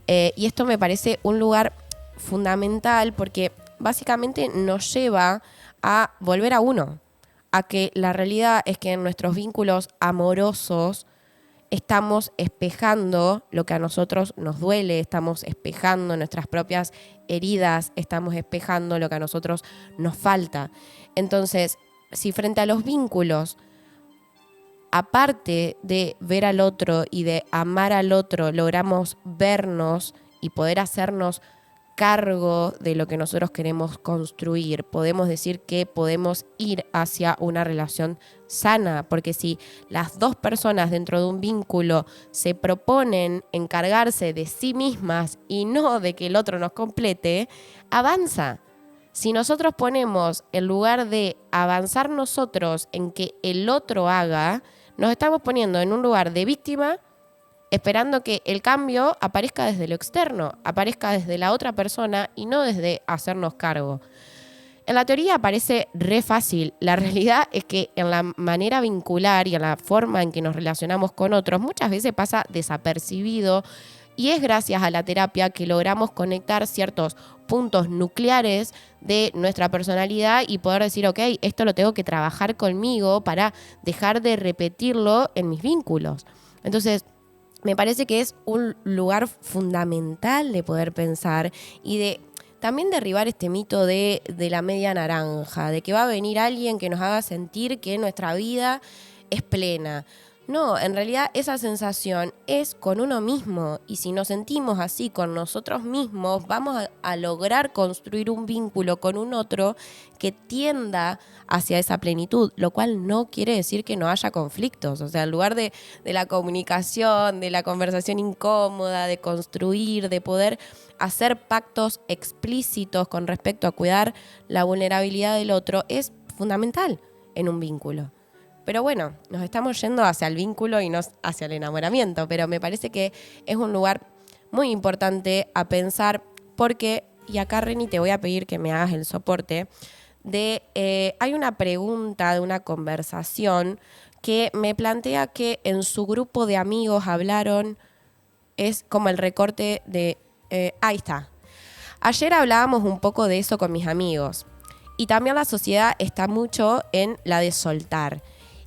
[SPEAKER 1] Y esto me parece un lugar fundamental porque básicamente nos lleva a volver a uno, a que la realidad es que en nuestros vínculos amorosos estamos espejando lo que a nosotros nos duele, estamos espejando nuestras propias heridas, estamos espejando lo que a nosotros nos falta. Entonces, si frente a los vínculos, aparte de ver al otro y de amar al otro, logramos vernos y poder hacernos cargo de lo que nosotros queremos construir, podemos decir que podemos ir hacia una relación sana, porque si las dos personas dentro de un vínculo se proponen encargarse de sí mismas y no de que el otro nos complete, avanza. Si nosotros ponemos en lugar de avanzar nosotros en que el otro haga, nos estamos poniendo en un lugar de víctima, esperando que el cambio aparezca desde lo externo, aparezca desde la otra persona y no desde hacernos cargo. En la teoría parece re fácil. La realidad es que en la manera vincular y en la forma en que nos relacionamos con otros muchas veces pasa desapercibido Y es gracias a la terapia que logramos conectar ciertos puntos nucleares de nuestra personalidad y poder decir, ok, esto lo tengo que trabajar conmigo para dejar de repetirlo en mis vínculos. Entonces, me parece que es un lugar fundamental de poder pensar y de también derribar este mito de la media naranja, de que va a venir alguien que nos haga sentir que nuestra vida es plena. No, en realidad esa sensación es con uno mismo y si nos sentimos así con nosotros mismos, vamos a lograr construir un vínculo con un otro que tienda hacia esa plenitud, lo cual no quiere decir que no haya conflictos. O sea, en lugar de la comunicación, de la conversación incómoda, de construir, de poder hacer pactos explícitos con respecto a cuidar la vulnerabilidad del otro, es fundamental en un vínculo. Pero bueno, nos estamos yendo hacia el vínculo y no hacia el enamoramiento, pero me parece que es un lugar muy importante a pensar porque, y acá Reni te voy a pedir que me hagas el soporte, hay una pregunta de una conversación que me plantea que en su grupo de amigos hablaron, es como el recorte de, ahí está. Ayer hablábamos un poco de eso con mis amigos y también la sociedad está mucho en la de soltar.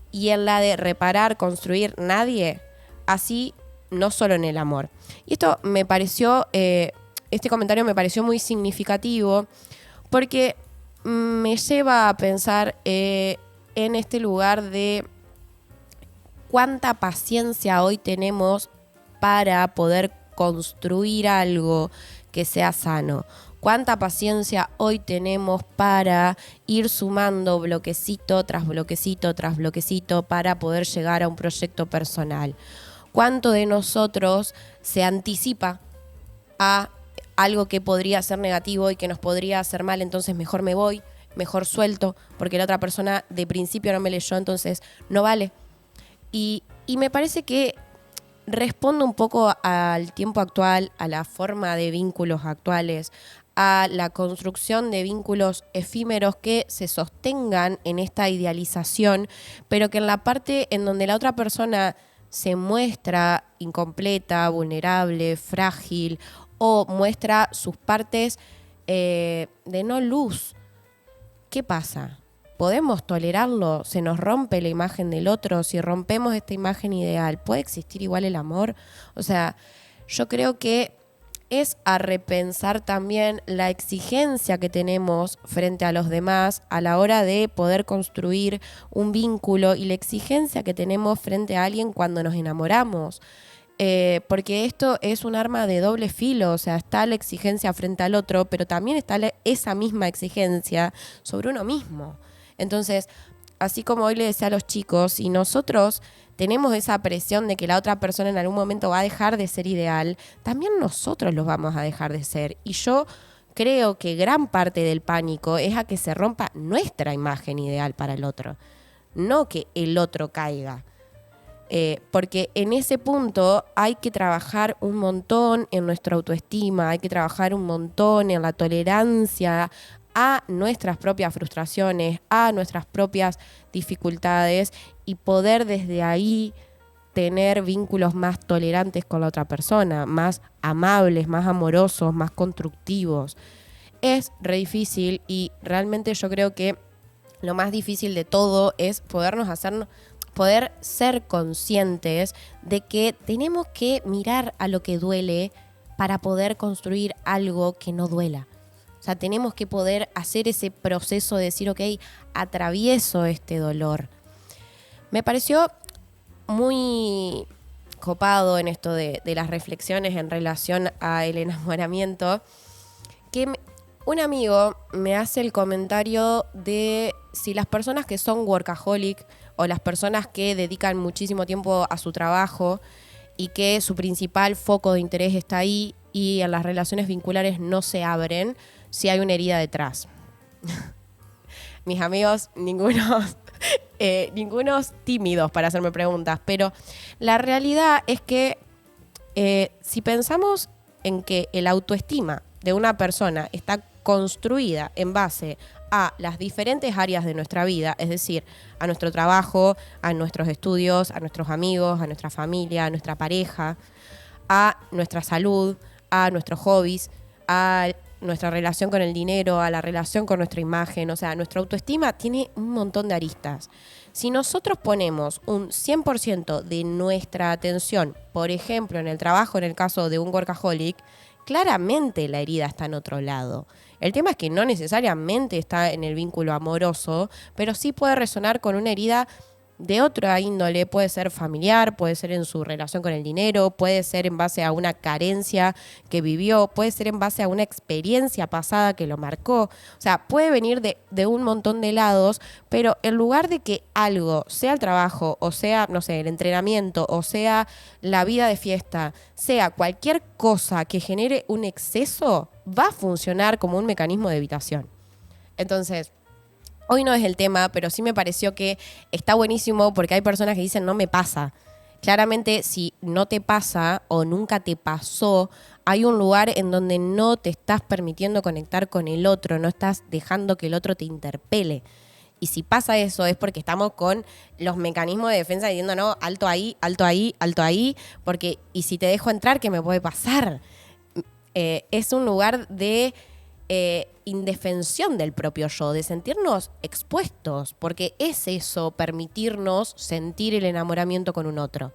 [SPEAKER 1] Y en la de reparar, construir, nadie, así no solo en el amor. Y esto me pareció, este comentario me pareció muy significativo porque me lleva a pensar en este lugar de cuánta paciencia hoy tenemos para poder construir algo que sea sano. Cuánta paciencia hoy tenemos para ir sumando bloquecito tras bloquecito tras bloquecito para poder llegar a un proyecto personal. Cuánto de nosotros se anticipa a algo que podría ser negativo y que nos podría hacer mal, entonces mejor me voy, mejor suelto, porque la otra persona de principio no me leyó, entonces no vale. Y me parece que responde un poco al tiempo actual, a la forma de vínculos actuales, a la construcción de vínculos efímeros que se sostengan en esta idealización, pero que en la parte en donde la otra persona se muestra incompleta, vulnerable, frágil o muestra sus partes de no luz, ¿qué pasa? ¿Podemos tolerarlo? ¿Se nos rompe la imagen del otro? Si rompemos esta imagen ideal, ¿puede existir igual el amor? O sea, yo creo que es a repensar también la exigencia que tenemos frente a los demás a la hora de poder construir un vínculo y la exigencia que tenemos frente a alguien cuando nos enamoramos. Porque esto es un arma de doble filo, o sea, está la exigencia frente al otro, pero también está esa misma exigencia sobre uno mismo. Entonces, así como hoy le decía a los chicos, y nosotros tenemos esa presión de que la otra persona en algún momento va a dejar de ser ideal, también nosotros los vamos a dejar de ser. Y yo creo que gran parte del pánico es a que se rompa nuestra imagen ideal para el otro, no que el otro caiga. Porque en ese punto hay que trabajar un montón en nuestra autoestima, hay que trabajar un montón en la tolerancia a nuestras propias frustraciones, a nuestras propias dificultades y poder desde ahí tener vínculos más tolerantes con la otra persona, más amables, más amorosos, más constructivos. Es re difícil y realmente yo creo que lo más difícil de todo es poder ser conscientes de que tenemos que mirar a lo que duele para poder construir algo que no duela. O sea, tenemos que poder hacer ese proceso de decir, ok, atravieso este dolor. Me pareció muy copado en esto de las reflexiones en relación al enamoramiento, que un amigo me hace el comentario de si las personas que son workaholic o las personas que dedican muchísimo tiempo a su trabajo y que su principal foco de interés está ahí y en las relaciones vinculares no se abren, si hay una herida detrás. Mis amigos, ningunos tímidos para hacerme preguntas, pero la realidad es que si pensamos en que el autoestima de una persona está construida en base a las diferentes áreas de nuestra vida, es decir, a nuestro trabajo, a nuestros estudios, a nuestros amigos, a nuestra familia, a nuestra pareja, a nuestra salud, a nuestros hobbies, a nuestra relación con el dinero, a la relación con nuestra imagen. O sea, nuestra autoestima tiene un montón de aristas. Si nosotros ponemos un 100% de nuestra atención, por ejemplo, en el trabajo, en el caso de un workaholic, claramente la herida está en otro lado. El tema es que no necesariamente está en el vínculo amoroso, pero sí puede resonar con una herida de otra índole. Puede ser familiar, puede ser en su relación con el dinero, puede ser en base a una carencia que vivió, puede ser en base a una experiencia pasada que lo marcó. O sea, puede venir de un montón de lados, pero en lugar de que algo, sea el trabajo, o sea, no sé, el entrenamiento, o sea, la vida de fiesta, sea cualquier cosa que genere un exceso, va a funcionar como un mecanismo de evitación. Entonces, hoy no es el tema, pero sí me pareció que está buenísimo porque hay personas que dicen no me pasa. Claramente, si no te pasa o nunca te pasó, hay un lugar en donde no te estás permitiendo conectar con el otro, no estás dejando que el otro te interpele. Y si pasa eso es porque estamos con los mecanismos de defensa diciendo no, alto ahí, alto ahí, alto ahí, porque y si te dejo entrar, ¿qué me puede pasar? Es un lugar de indefensión del propio yo, de sentirnos expuestos, porque es eso, permitirnos sentir el enamoramiento con un otro.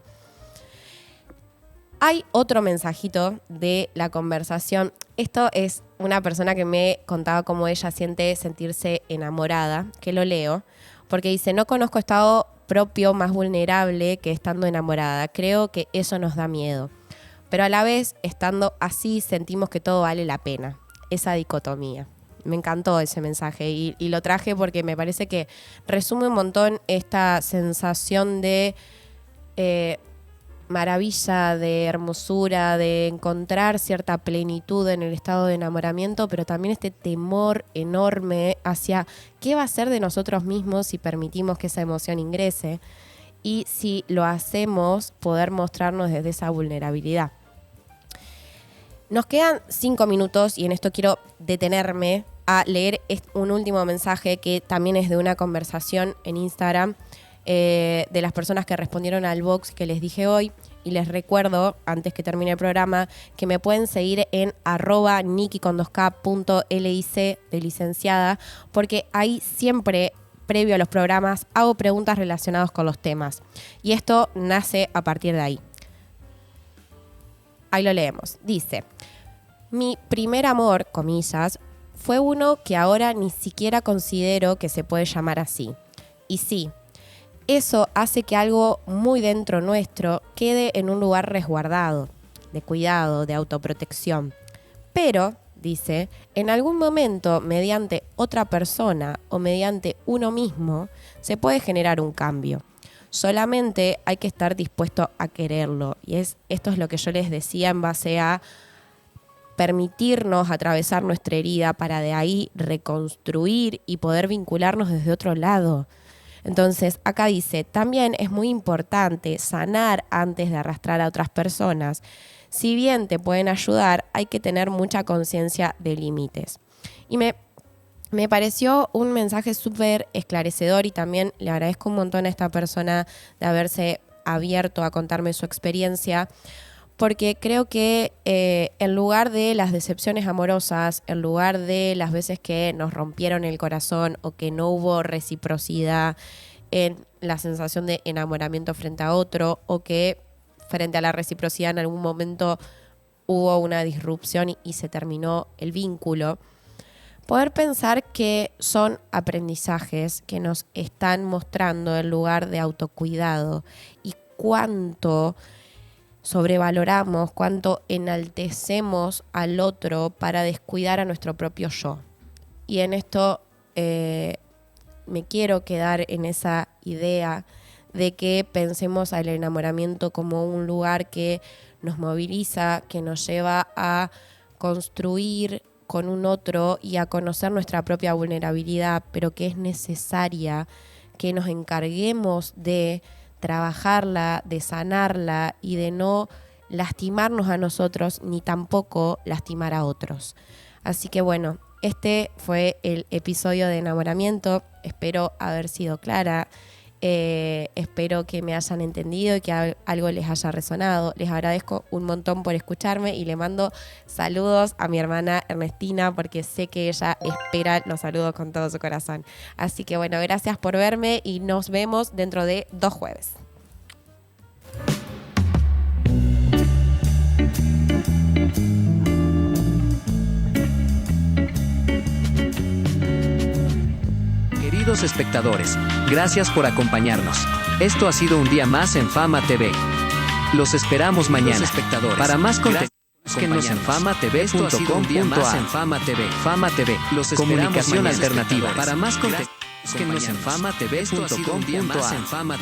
[SPEAKER 1] Hay otro mensajito de la conversación. Esto es una persona que me contaba cómo ella siente sentirse enamorada, que lo leo, porque dice, no conozco estado propio más vulnerable que estando enamorada. Creo que eso nos da miedo. Pero a la vez, estando así, sentimos que todo vale la pena. Esa dicotomía. Me encantó ese mensaje y lo traje porque me parece que resume un montón esta sensación de maravilla, de hermosura, de encontrar cierta plenitud en el estado de enamoramiento, pero también este temor enorme hacia qué va a ser de nosotros mismos si permitimos que esa emoción ingrese y si lo hacemos, poder mostrarnos desde esa vulnerabilidad. Nos quedan 5 minutos y en esto quiero detenerme a leer un último mensaje que también es de una conversación en Instagram de las personas que respondieron al box que les dije hoy. Y les recuerdo, antes que termine el programa, que me pueden seguir en @niki_.lic de licenciada, porque ahí siempre, previo a los programas, hago preguntas relacionadas con los temas. Y esto nace a partir de ahí. Ahí lo leemos. Dice, mi primer amor, comillas, fue uno que ahora ni siquiera considero que se puede llamar así. Y sí, eso hace que algo muy dentro nuestro quede en un lugar resguardado, de cuidado, de autoprotección. Pero, dice, en algún momento, mediante otra persona o mediante uno mismo, se puede generar un cambio. Solamente hay que estar dispuesto a quererlo. Y esto es lo que yo les decía en base a permitirnos atravesar nuestra herida para de ahí reconstruir y poder vincularnos desde otro lado. Entonces, acá dice, también es muy importante sanar antes de arrastrar a otras personas. Si bien te pueden ayudar, hay que tener mucha conciencia de límites. Y me pareció un mensaje súper esclarecedor y también le agradezco un montón a esta persona de haberse abierto a contarme su experiencia, porque creo que en lugar de las decepciones amorosas, en lugar de las veces que nos rompieron el corazón o que no hubo reciprocidad en la sensación de enamoramiento frente a otro o que frente a la reciprocidad en algún momento hubo una disrupción y se terminó el vínculo, poder pensar que son aprendizajes que nos están mostrando el lugar de autocuidado y cuánto sobrevaloramos, cuánto enaltecemos al otro para descuidar a nuestro propio yo. Y en esto me quiero quedar en esa idea de que pensemos al enamoramiento como un lugar que nos moviliza, que nos lleva a construir con un otro y a conocer nuestra propia vulnerabilidad, pero que es necesaria que nos encarguemos de trabajarla, de sanarla y de no lastimarnos a nosotros ni tampoco lastimar a otros. Así que bueno, este fue el episodio de enamoramiento. Espero haber sido clara Espero que me hayan entendido y que algo les haya resonado. Les agradezco un montón por escucharme y le mando saludos a mi hermana Ernestina porque sé que ella espera los saludos con todo su corazón. Así que bueno, gracias por verme y nos vemos dentro de 2 jueves.
[SPEAKER 8] Queridos espectadores, gracias por acompañarnos. Esto ha sido un día más en Fama TV. Los esperamos mañana. Para más contenido, búsquenos en famatv.com.a. Fama TV. Fama TV. Los comunicación alternativa. Para más contenido, búsquenos en famatv.com.a.